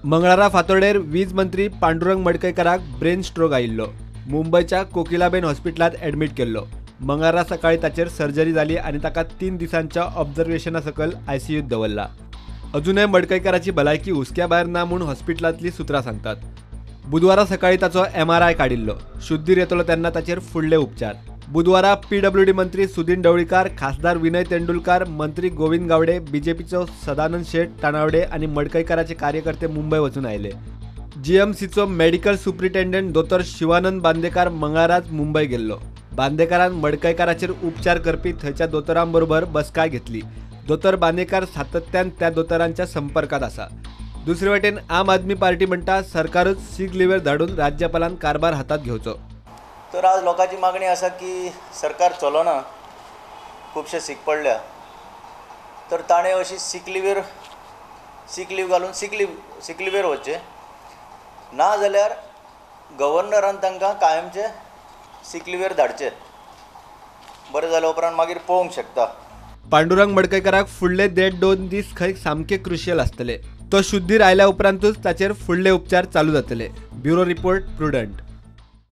मंगळारा फातोर्डेर वीज मंत्री पांडुरंग मडकयकाराक ब्रेन स्ट्रोक आयिल्लो। मुंबयच्या कोकिलाबेन हॉस्पिटलात ॲडमिट केल्लो। मंगळारा सकाळी ताचेर सर्जरी जाली आनी ताका 3 दिसांच्या ऑब्झर्वेशना सकयल आयसीयूत दवरला। अजूनय मडकयकाराची भलायकी हुस्क्या भायर ना म्हूण हॉस्पिटलांतली सुत्रां सांगतात। बुधवारा सकाळी ताचो MRI काडिल्लो। शुद्धीर येतलो तेन्ना ताचेर फुडले उपचार। बुधवारा PWD मंत्री सुदीन ढवळीकार, खासदार विनय तेंडुलकार, मंत्री गोविंद गावडे, बीजेपीचो सदानंद शेठ तानावडे आनी मडकयकाराचे कार्यकर्ते मुंबय वचून आयले। GMCचो मेडिकल सुप्रिटेंडंट दोतोर शिवानंद बांदेकार मंगळाराच मुंबय गेल्लो। बांदेकारान मडकयकाराचेर उपचार करपी थंयच्या दोतोरांबरोबर बसकाय घेतली। दोतोर बांदेकार सातत्यान त्या दोतोरांच्या संपर्कात आसा। दुसरे वटेन आम आदमी पार्टी म्हणटा सरकारच सीग लिव्हर धाडून राज्यपालान कारभार हातात घेवचो। तर आज लोकांची मागणी आसा की सरकार चलोना, खुबशे सीक पडल्या, तर ताणें अशी सीक लीव घालून सीक लिव्हर वचचें ना जाल्यार गव्हर्नरान तांकां कायमचे सीक लिव्हर धाडचे। बरें जाल्या उपरांत मागीर पळोवंक शकता। पांडुरंग मडकयकाराक फुडले 1.5-2 दीस खंय सामके क्रुशियल आसतले। तो शुद्धीर आयल्या उपरांतूच ताचेर फुडले उपचार चालू जातले। Bureau report, prudent.